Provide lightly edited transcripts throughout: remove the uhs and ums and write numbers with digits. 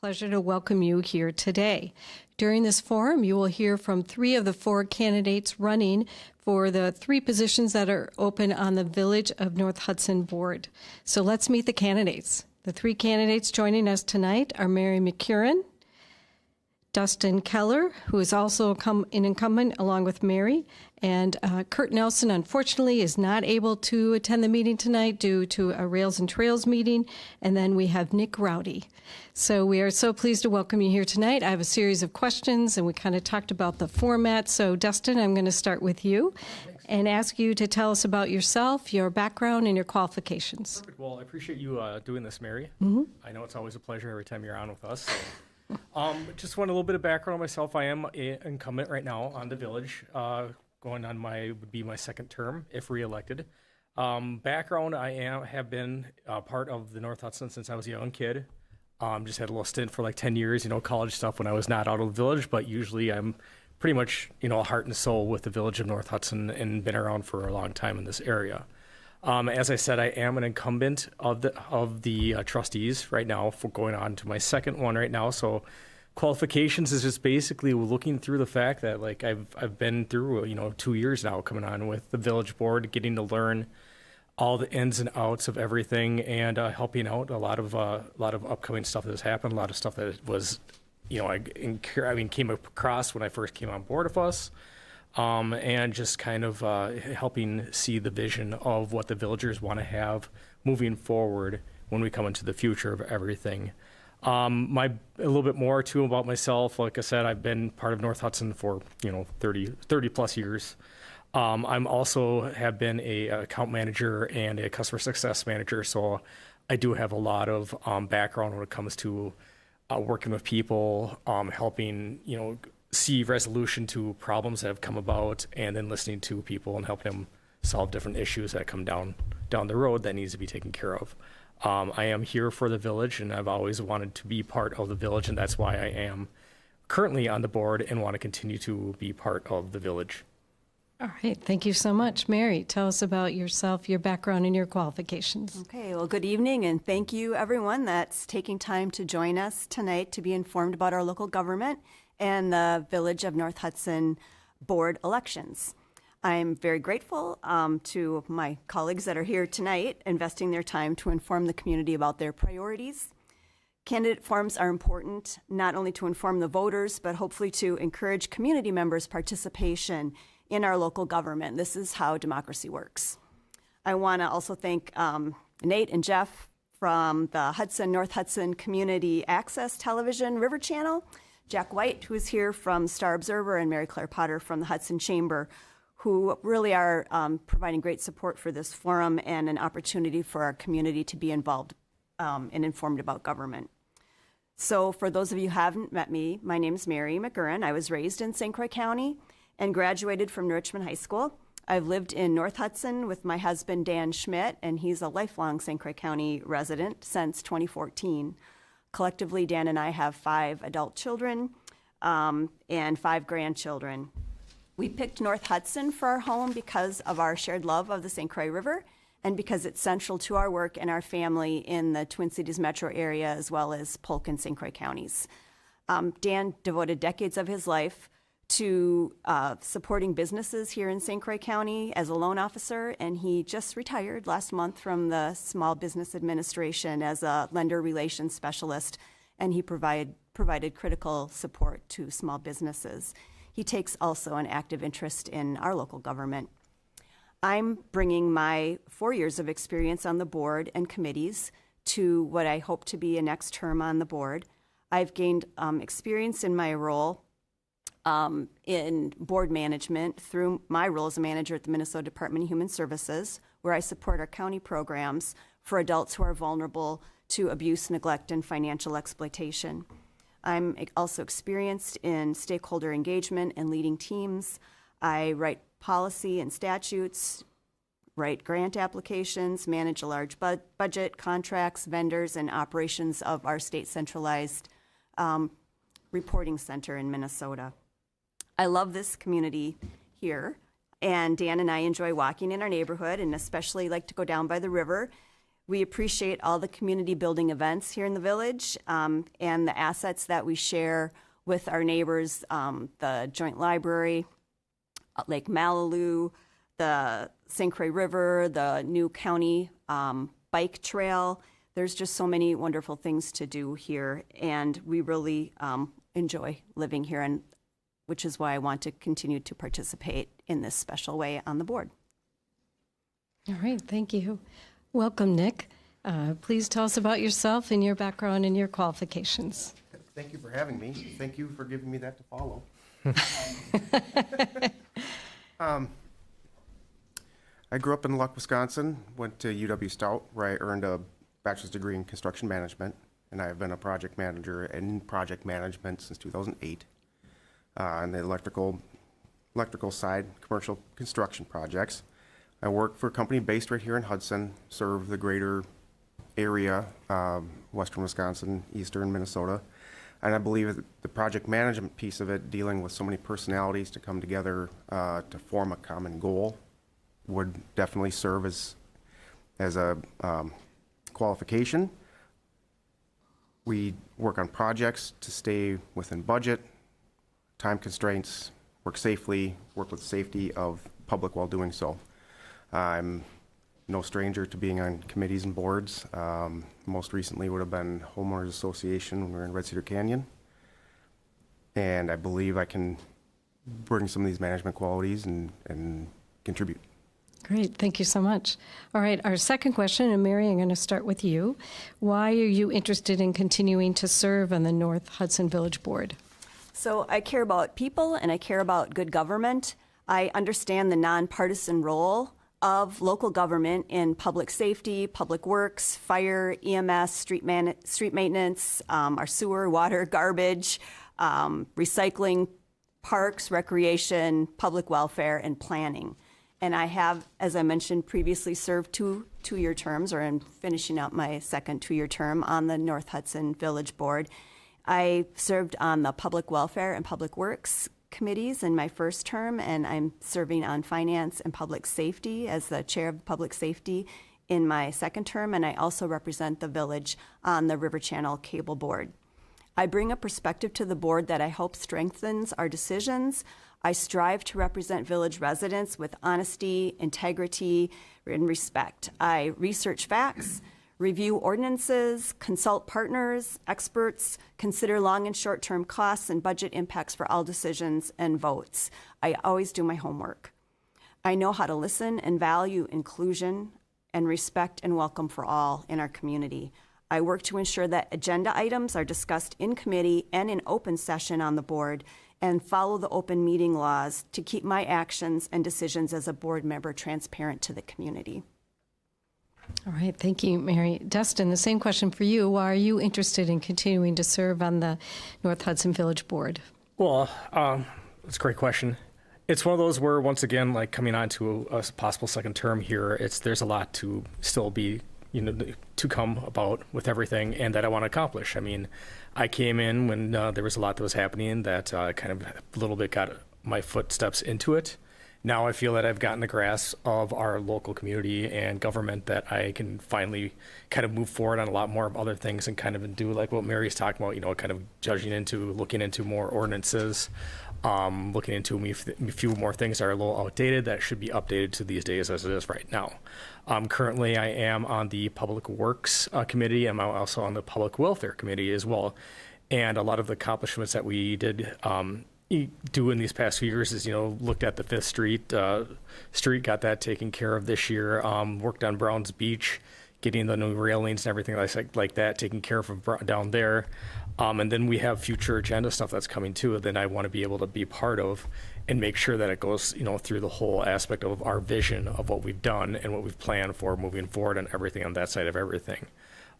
Pleasure to welcome you here today. During this forum, you will hear from 3 of the 4 candidates running for the 3 positions that are open on the Village of North Hudson Board. So let's meet the candidates. The 3 candidates joining us tonight are Mary McCurran, Dustin Keller, who is also an incumbent along with Mary, and Kurt Nelson, unfortunately, is not able to attend the meeting tonight due to a Rails and Trails meeting. And then we have Nick Rowdy. So we are so pleased to welcome you here tonight. I have a series of questions, and we kind of talked about the format. So Dustin, I'm going to start with you and ask you to tell us about yourself, your background, and your qualifications. Perfect. Well, I appreciate you doing this, Mary. I know it's always a pleasure every time you're on with us. So. Just want a little bit of background on myself. I am an incumbent right now on the village, going on would be my 2nd term if reelected. Background, have been part of the North Hudson since I was a young kid. Just had a little stint for like 10 years, college stuff when I was not out of the village, but usually I'm pretty much, heart and soul with the village of North Hudson and been around for a long time in this area. As I said, I am an incumbent of the trustees right now, for going on to my 2nd one right now. So qualifications is just basically looking through the fact that like I've been through 2 years now coming on with the village board, getting to learn all the ins and outs of everything, and helping out a lot of upcoming stuff that has happened, a lot of stuff that was came across when I first came on board with us. And just kind of helping see the vision of what the villagers want to have moving forward when we come into the future of everything. A little bit more too about myself. Like I said, I've been part of North Hudson for 30 plus years. I'm also have been a account manager and a customer success manager, so I do have a lot of background when it comes to working with people, helping see resolution to problems that have come about, and then listening to people and helping them solve different issues that come down the road that needs to be taken care of. I am here for the village, and I've always wanted to be part of the village, and that's why I am currently on the board and want to continue to be part of the village. All right. Thank you so much. Mary, tell us about yourself, your background, and your qualifications. Okay. Well, good evening, and thank you, everyone that's taking time to join us tonight to be informed about our local government and the Village of North Hudson Board elections. I'm very grateful to my colleagues that are here tonight, investing their time to inform the community about their priorities. Candidate forums are important not only to inform the voters, but hopefully to encourage community members' participation in our local government. This is how democracy works. I want to also thank Nate and Jeff from the North Hudson Community Access Television River Channel, Jack White, who is here from Star Observer, and Mary Claire Potter from the Hudson Chamber, who really are providing great support for this forum and an opportunity for our community to be involved and informed about government. So for those of you who haven't met me, my name is Mary McCurran. I was raised in St. Croix County and graduated from Richmond High School. I've lived in North Hudson with my husband, Dan Schmidt, and he's a lifelong St. Croix County resident since 2014. Collectively, Dan and I have 5 adult children and 5 grandchildren. We picked North Hudson for our home because of our shared love of the St. Croix River and because it's central to our work and our family in the Twin Cities metro area, as well as Polk and St. Croix counties. Dan devoted decades of his life to supporting businesses here in St. Croix County as a loan officer, and he just retired last month from the Small Business Administration as a lender relations specialist, and he provided critical support to small businesses. He takes also an active interest in our local government. I'm bringing my 4 years of experience on the board and committees to what I hope to be a next term on the board. I've gained experience in my role in board management through my role as a manager at the Minnesota Department of Human Services, where I support our county programs for adults who are vulnerable to abuse, neglect, and financial exploitation. I'm also experienced in stakeholder engagement and leading teams. I write policy and statutes, write grant applications, manage a large budget, contracts, vendors, and operations of our state centralized reporting center in Minnesota. I love this community here, and Dan and I enjoy walking in our neighborhood and especially like to go down by the river We appreciate all the community building events here in the village and the assets that we share with our neighbors, the Joint Library, Lake Malibu, the St. Croix River, the new county bike trail. There's just so many wonderful things to do here, and we really enjoy living here, and which is why I want to continue to participate in this special way on the board. All right, thank you. Welcome, Nick. Please tell us about yourself and your background and your qualifications. Thank you for having me. Thank you for giving me that to follow. I grew up in Luck, Wisconsin, went to UW Stout, where I earned a bachelor's degree in construction management, and I have been a project manager in project management since 2008 on the electrical side, commercial construction projects. I work for a company based right here in Hudson, serve the greater area, western Wisconsin, eastern Minnesota, and I believe that the project management piece of it, dealing with so many personalities to come together to form a common goal, would definitely serve as a qualification. We work on projects to stay within budget, time constraints, work safely, work with safety of public while doing so. I'm no stranger to being on committees and boards. Most recently would have been Homeowners Association when we were in Red Cedar Canyon. And I believe I can bring some of these management qualities and contribute. Great, thank you so much. All right, our second question, and Mary, I'm going to start with you. Why are you interested in continuing to serve on the North Hudson Village Board? So I care about people and I care about good government. I understand the nonpartisan role of local government in public safety, public works, fire, EMS, street maintenance, our sewer, water, garbage, recycling, parks, recreation, public welfare, and planning. And I have, as I mentioned previously, served two-year terms, or I'm finishing up my second two-year term on the North Hudson Village Board. I served on the Public Welfare and Public Works committees in my first term, and I'm serving on Finance and Public Safety as the chair of Public Safety in my second term, and I also represent the village on the River Channel Cable Board. I bring a perspective to the board that I hope strengthens our decisions. I strive to represent village residents with honesty, integrity, and respect. I research facts, review ordinances, consult partners, experts, consider long and short-term costs and budget impacts for all decisions and votes. I always do my homework. I know how to listen and value inclusion and respect and welcome for all in our community. I work to ensure that agenda items are discussed in committee and in open session on the board, and follow the open meeting laws to keep my actions and decisions as a board member transparent to the community. All right, thank you, Mary. Dustin, the same question for you. Why are you interested in continuing to serve on the North Hudson Village Board? Well, that's a great question. It's one of those where, once again, like coming on to a possible second term here, there's a lot to still be, to come about with everything and that I want to accomplish. I mean, I came in when there was a lot that was happening that kind of a little bit got my footsteps into it. Now I feel that I've gotten the grasp of our local community and government, that I can finally kind of move forward on a lot more of other things and kind of do like what Mary's talking about, kind of looking into more ordinances, looking into a few more things that are a little outdated that should be updated to these days as it is right now. Currently, I am on the Public Works Committee, and I'm also on the Public Welfare Committee as well. And a lot of the accomplishments that we did do in these past few years is, looked at the 5th Street, got that taken care of this year, worked on Browns Beach, getting the new railings and everything like that taken care of down there. And then we have future agenda stuff that's coming too that I want to be able to be part of and make sure that it goes, through the whole aspect of our vision of what we've done and what we've planned for moving forward and everything on that side of everything.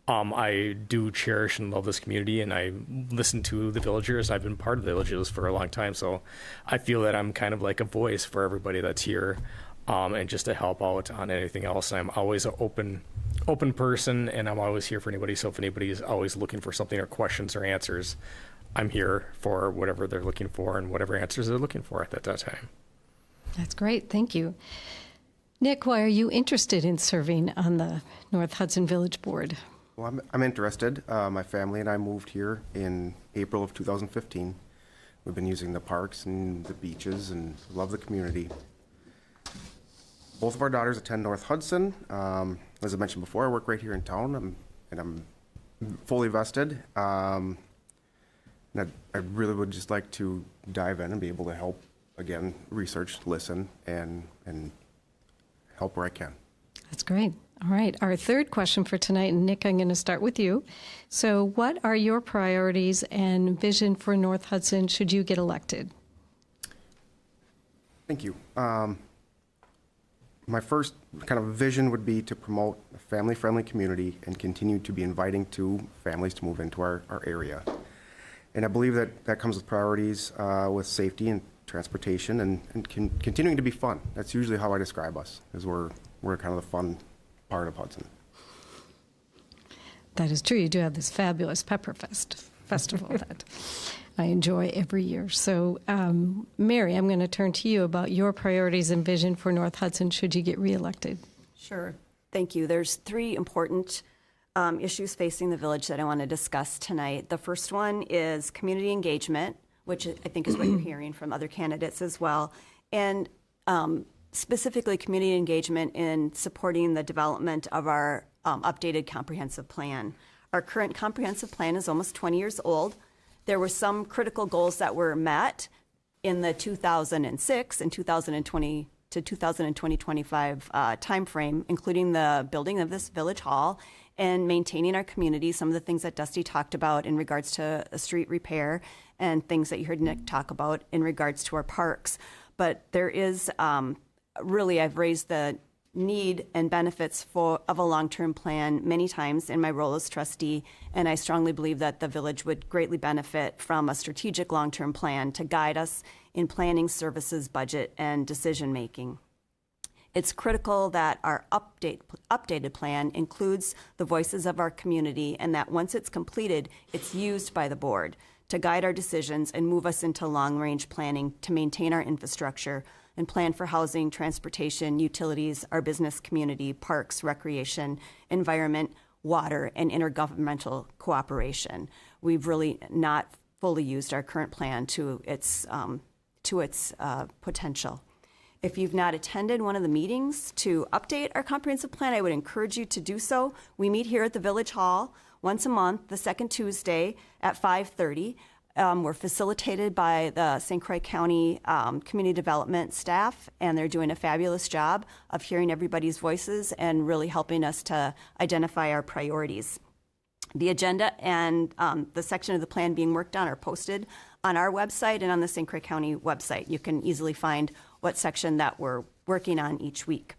I do cherish and love this community, and I listen to the villagers. I've been part of the villagers for a long time, so I feel that I'm kind of like a voice for everybody that's here, and just to help out on anything else. I'm always an open person, and I'm always here for anybody. So if anybody is always looking for something or questions or answers, I'm here for whatever they're looking for and whatever answers they're looking for at that time. That's great. Thank you. Nick, why are you interested in serving on the North Hudson Village Board? Well, I'm interested. My family and I moved here in April of 2015. We've been using the parks and the beaches and love the community. Both of our daughters attend North Hudson. As I mentioned before, I work right here in town, and I'm fully vested. And I really would just like to dive in and be able to help, again, research, listen, and help where I can. That's great. All right. Our third question for tonight, and Nick, I'm going to start with you. So what are your priorities and vision for North Hudson should you get elected? Thank you. My first kind of vision would be to promote a family-friendly community and continue to be inviting to families to move into our area. And I believe that comes with priorities with safety and transportation and continuing to be fun. That's usually how I describe us, is we're kind of the fun part of Hudson. That is true. You do have this fabulous Festival that I enjoy every year. So, Mary, I'm going to turn to you about your priorities and vision for North Hudson should you get reelected. Sure. Thank you. There's three important issues facing the village that I want to discuss tonight. The first one is community engagement, which I think is what you're hearing from other candidates as well, and specifically community engagement in supporting the development of our updated comprehensive plan. Our current comprehensive plan is almost 20 years old. There were some critical goals that were met in the 2006 and 2020 to 2025 timeframe, including the building of this village hall and maintaining our community, some of the things that Dusty talked about in regards to a street repair and things that you heard Nick talk about in regards to our parks. But there is really, I've raised the need and benefits of a long-term plan many times in my role as trustee, and I strongly believe that the village would greatly benefit from a strategic long-term plan to guide us in planning, services, budget, and decision-making. It's critical that our updated plan includes the voices of our community, and that once it's completed, it's used by the board to guide our decisions and move us into long-range planning to maintain our infrastructure and plan for housing, transportation, utilities, our business community, parks, recreation, environment, water, and intergovernmental cooperation. We've really not fully used our current plan to its potential. If you've not attended one of the meetings to update our comprehensive plan, I would encourage you to do so. We meet here at the Village Hall once a month, the second Tuesday at 5:30. We're facilitated by the St. Croix County Community Development staff, and they're doing a fabulous job of hearing everybody's voices and really helping us to identify our priorities. The agenda and the section of the plan being worked on are posted on our website and on the St. Croix County website. You can easily find what section that we're working on each week.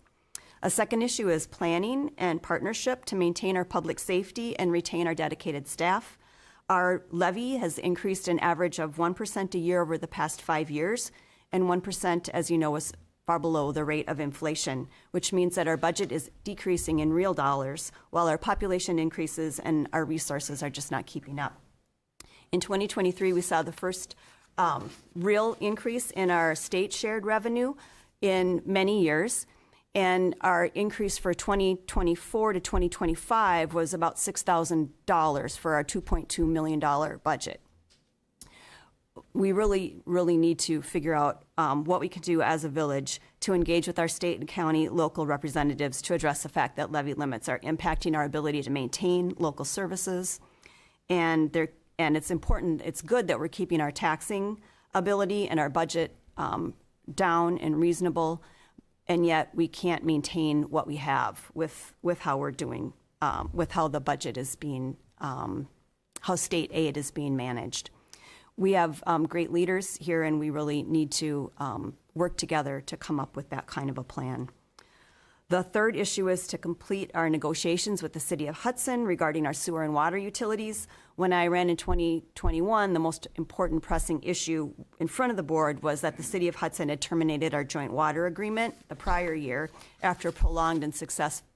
A second issue is planning and partnership to maintain our public safety and retain our dedicated staff. Our levy has increased an average of 1% a year over the past 5 years, and 1%, as you know, is far below the rate of inflation, which means that our budget is decreasing in real dollars while our population increases and our resources are just not keeping up. In 2023, we saw the first real increase in our state shared revenue in many years. And our increase for 2024 to 2025 was about $6,000 for our $2.2 million budget. We really need to figure out what we can do as a village to engage with our state and county local representatives to address the fact that levy limits are impacting our ability to maintain local services. And it's important, it's good that we're keeping our taxing ability and our budget down and reasonable. And yet we can't maintain what we have with how we're doing, with how the budget is being, how state aid is being managed. We have great leaders here, and we really need to work together to come up with that kind of a plan. The third issue is to complete our negotiations with the City of Hudson regarding our sewer and water utilities. When I ran in 2021, the most important pressing issue in front of the board was that the City of Hudson had terminated our joint water agreement the prior year after a prolonged and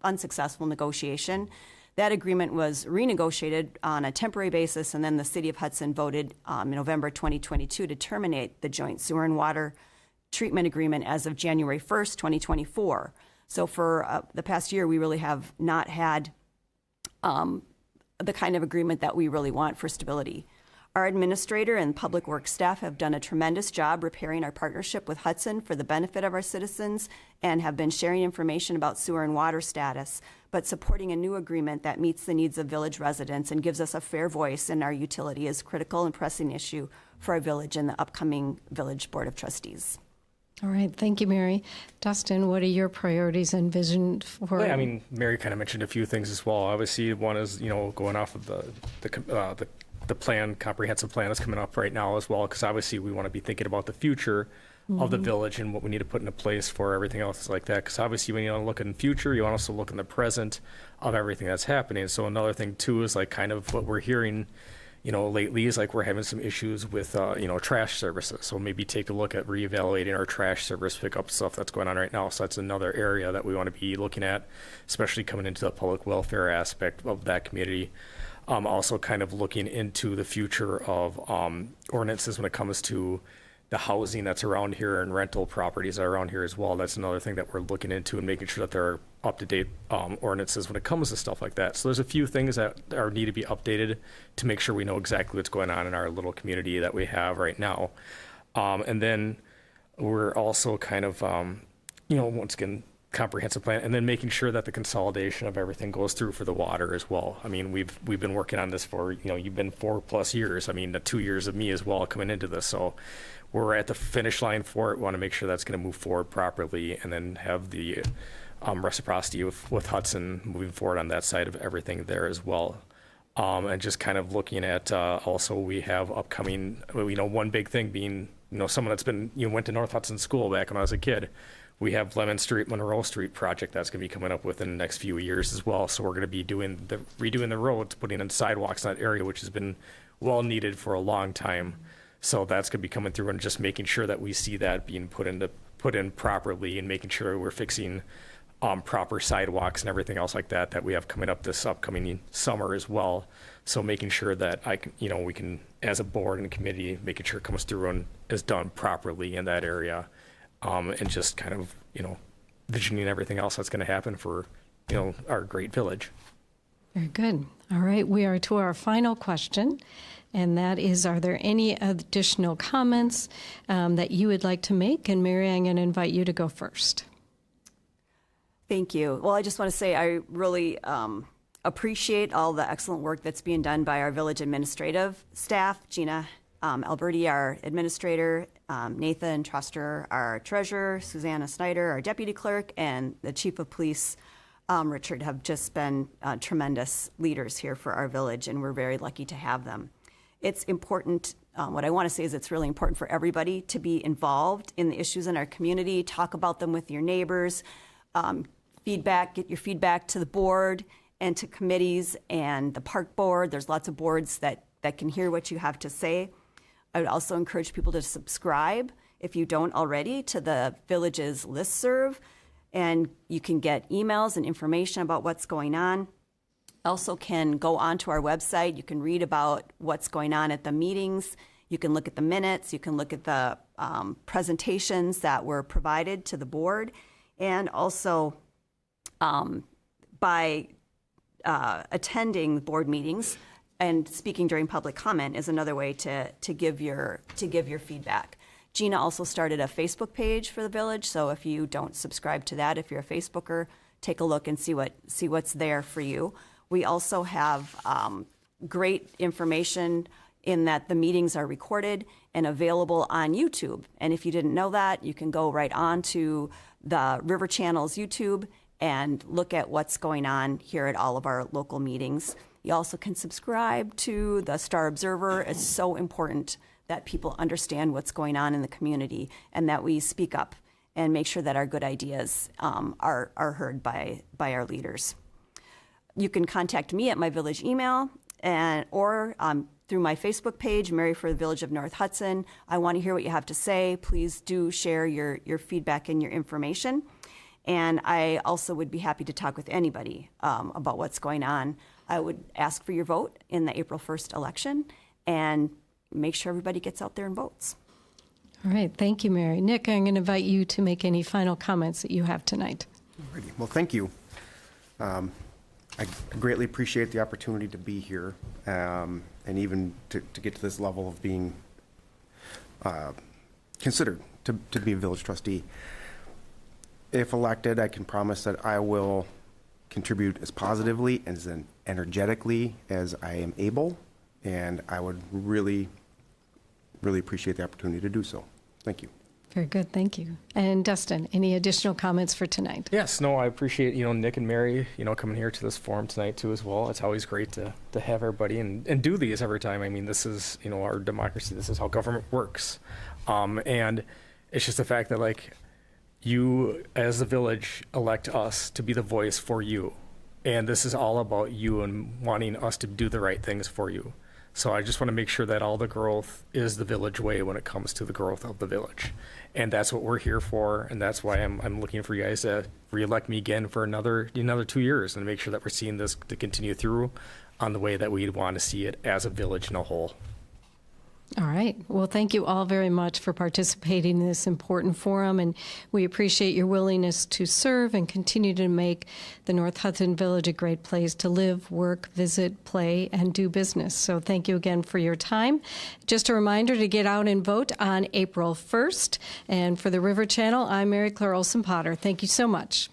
unsuccessful negotiation. That agreement was renegotiated on a temporary basis, and then the City of Hudson voted in November 2022 to terminate the joint sewer and water treatment agreement as of January 1st, 2024. So for the past year, we really have not had the kind of agreement that we really want for stability. Our administrator and public works staff have done a tremendous job repairing our partnership with Hudson for the benefit of our citizens and have been sharing information about sewer and water status, but supporting a new agreement that meets the needs of village residents and gives us a fair voice in our utility is a critical and pressing issue for our village and the upcoming Village Board of Trustees. All right. Thank you, Mary. Dustin, what are your priorities and vision for? Yeah, I mean, Mary kind of mentioned a few things as well. Obviously, one is, going off of the plan, comprehensive plan is coming up right now as well, because obviously we want to be thinking about the future of the village and what we need to put into place for everything else like that. Because obviously when you want to look in the future, you want to also look in the present of everything that's happening. So another thing too is like kind of what we're hearing, lately is like we're having some issues with, trash services. So maybe take a look at reevaluating our trash service pickup stuff that's going on right now. So that's another area that we want to be looking at, especially coming into the public welfare aspect of that community. Also kind of looking into the future of ordinances when it comes to the housing that's around here and rental properties that are around here as well. That's another thing that we're looking into and making sure that there are up-to-date ordinances when it comes to stuff like that. So there's a few things that need to be updated to make sure we know exactly what's going on in our little community that we have right now. And then we're also kind of, once again, comprehensive plan, and then making sure that the consolidation of everything goes through for the water as well. I mean, we've been working on this for, you've been 4+ years. I mean, the 2 years of me as well coming into this. So we're at the finish line for it. We want to make sure that's going to move forward properly and then have the reciprocity with Hudson moving forward on that side of everything there as well. And just kind of looking at also we have upcoming, one big thing being, someone that's been, went to North Hudson School back when I was a kid. We have Lemon Street, Monroe Street project that's going to be coming up within the next few years as well. So we're going to be redoing the roads, putting in sidewalks in that area, which has been well needed for a long time. So that's going to be coming through and just making sure that we see that being put in properly and making sure we're fixing proper sidewalks and everything else like that we have coming up this upcoming summer as well. So making sure that we can, as a board and committee, making sure it comes through and is done properly in that area. And just kind of, visioning everything else that's going to happen for, our great village. Very good. All right. We are to our final question, and that is, are there any additional comments that you would like to make? And Mary, I'm going to invite you to go first. Thank you. Well, I just want to say I really appreciate all the excellent work that's being done by our village administrative staff, Gina Alberti, our administrator, Nathan Truster, our treasurer, Susanna Snyder, our deputy clerk, and the chief of police, Richard, have just been tremendous leaders here for our village, and we're very lucky to have them. It's important, what I want to say is it's really important for everybody to be involved in the issues in our community, talk about them with your neighbors, get your feedback to the board and to committees and the park board. There's lots of boards that can hear what you have to say. I would also encourage people to subscribe, if you don't already, to the village's listserv, and you can get emails and information about what's going on. Also can go onto our website. You can read about what's going on at the meetings. You can look at the minutes. You can look at the presentations that were provided to the board. And also by attending board meetings and speaking during public comment is another way to give your feedback. Gina also started a Facebook page for the village, so if you don't subscribe to that, if you're a Facebooker, take a look and see what's there for you. We also have great information in that the meetings are recorded and available on YouTube. And if you didn't know that, you can go right on to the River Channel's YouTube and look at what's going on here at all of our local meetings. You also can subscribe to the Star Observer. It's so important that people understand what's going on in the community and that we speak up and make sure that our good ideas are heard by our leaders. You can contact me at my village email or through my Facebook page, Mary for the Village of North Hudson. I want to hear what you have to say. Please do share your feedback and your information. And I also would be happy to talk with anybody about what's going on. I would ask for your vote in the April 1st election and make sure everybody gets out there and votes. All right. Thank you, Mary. Nick, I'm going to invite you to make any final comments that you have tonight. Alrighty. Well, thank you. I greatly appreciate the opportunity to be here, and even to get to this level of being considered to be a village trustee. If elected, I can promise that I will contribute as positively and as energetically as I am able, and I would really, really appreciate the opportunity to do so. Thank you. Very good, thank you. And Dustin, any additional comments for tonight? Yes, no, I appreciate, Nick and Mary, coming here to this forum tonight too as well. It's always great to have everybody and do these every time. I mean, this is, our democracy. This is how government works. And it's just the fact that, you as the village elect us to be the voice for you. And this is all about you and wanting us to do the right things for you. So I just want to make sure that all the growth is the village way when it comes to the growth of the village. And that's what we're here for, and that's why I'm looking for you guys to re-elect me again for another 2 years and make sure that we're seeing this to continue through on the way that we'd want to see it as a village in a whole. All right. Well, thank you all very much for participating in this important forum, and we appreciate your willingness to serve and continue to make the North Hudson Village a great place to live, work, visit, play, and do business. So thank you again for your time. Just a reminder to get out and vote on April 1st. And for the River Channel, I'm Mary Claire Olson-Potter. Thank you so much.